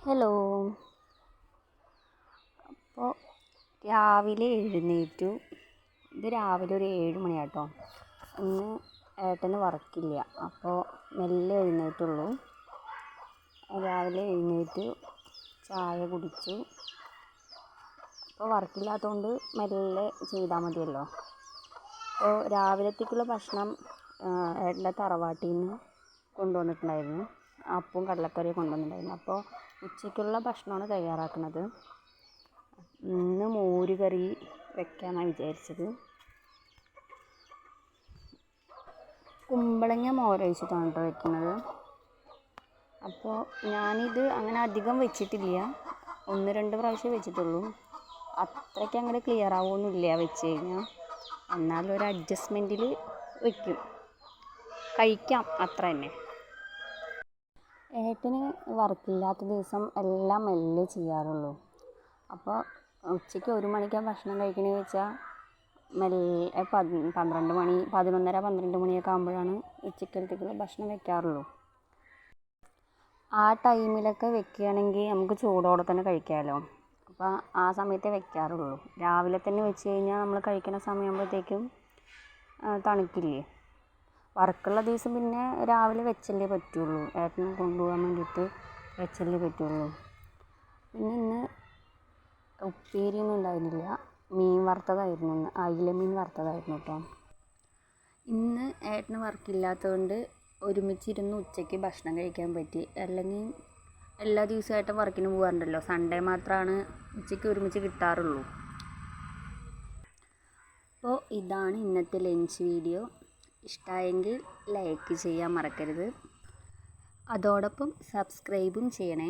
Hello. അപ്പോൾ രാവിലെ എഴുന്നേറ്റു. ഇത് രാവിലെ ഒരു 7 മണിയാട്ടോ. ഇന്ന് ഏട്ടന് വർക്കില്ല, അപ്പോൾ മെല്ലെ എഴുന്നേറ്റുള്ളൂ. രാവിലെ എഴുന്നേറ്റു, ചായ കുടിച്ചു. അപ്പോൾ വർക്കില്ലാത്തതുകൊണ്ട് മെല്ലെ ചെയ്താൽ മതിയല്ലോ. അപ്പോൾ രാവിലത്തേക്കുള്ള ഭക്ഷണം ഏട്ടൻ്റെ തറവാട്ടിൽ നിന്ന് കൊണ്ടുവന്നിട്ടുണ്ടായിരുന്നു. അപ്പവും കടലക്കറിയും കൊണ്ടുവന്നിട്ടുണ്ടായിരുന്നു. അപ്പോൾ ഉച്ചയ്ക്കുള്ള ഭക്ഷണമാണ് തയ്യാറാക്കുന്നത്. ഇന്ന് മോര് കറി വെക്കാമെന്നാണ് വിചാരിച്ചത്. കുമ്പളങ്ങ മോരൊഴിച്ചിട്ടാണ് കേട്ടോ വെക്കുന്നത്. അപ്പോൾ ഞാനിത് അങ്ങനെ അധികം വെച്ചിട്ടില്ല, 1-2 പ്രാവശ്യം വെച്ചിട്ടുള്ളൂ. അത്രയ്ക്ക് അങ്ങോട്ട് ക്ലിയർ ആവുമൊന്നുമില്ല വെച്ച് കഴിഞ്ഞാൽ. എന്നാലും ഒരു അഡ്ജസ്റ്റ്മെൻറ്റിൽ വയ്ക്കും, കഴിക്കാം, അത്ര തന്നെ. ഏട്ടന് വർക്കില്ലാത്ത ദിവസം എല്ലാം മെല്ലെ ചെയ്യാറുള്ളൂ. അപ്പോൾ ഉച്ചയ്ക്ക് 1 മണിക്കാണ് ഭക്ഷണം കഴിക്കണമെന്ന് വെച്ചാൽ മെല്ലെ 12 മണി, 11:30-12 മണിയൊക്കെ ആകുമ്പോഴാണ് ഉച്ചക്കലത്തേക്കുള്ള ഭക്ഷണം വെക്കാറുള്ളൂ. ആ ടൈമിലൊക്കെ വെക്കുകയാണെങ്കിൽ നമുക്ക് ചൂടോടെ തന്നെ കഴിക്കാമല്ലോ. അപ്പോൾ ആ സമയത്തേ വെക്കാറുള്ളൂ. രാവിലെ തന്നെ വെച്ച് കഴിഞ്ഞാൽ നമ്മൾ കഴിക്കുന്ന സമയമാകുമ്പോഴത്തേക്കും തണുക്കില്ലേ. വർക്കുള്ള ദിവസം പിന്നെ രാവിലെ വെച്ചല്ലേ പറ്റുള്ളൂ, ഏട്ടന് കൊണ്ടുപോകാൻ വേണ്ടിയിട്ട് വെച്ചല്ലേ പറ്റുള്ളൂ. പിന്നെ ഇന്ന് ഉപ്പേരിയൊന്നും ഉണ്ടായിരുന്നില്ല, മീൻ വറുത്തതായിരുന്നു. ഇന്ന് അയില മീൻ വറുത്തതായിരുന്നു കേട്ടോ. ഇന്ന് ഏട്ടന് വർക്കില്ലാത്തതുകൊണ്ട് ഒരുമിച്ചിരുന്ന് ഉച്ചയ്ക്ക് ഭക്ഷണം കഴിക്കാൻ പറ്റി. അല്ലെങ്കിൽ എല്ലാ ദിവസവും ഏട്ടൻ വർക്കിന് പോകാറുണ്ടല്ലോ, സൺഡേ മാത്രമാണ് ഉച്ചയ്ക്ക് ഒരുമിച്ച് കിട്ടാറുള്ളൂ. അപ്പോൾ ഇതാണ് ഇന്നത്തെ ലഞ്ച് വീഡിയോ. ഇഷ്ടമായെങ്കിൽ ലൈക്ക് ചെയ്യാൻ മറക്കരുത്. അതോടൊപ്പം സബ്സ്ക്രൈബും ചെയ്യണേ.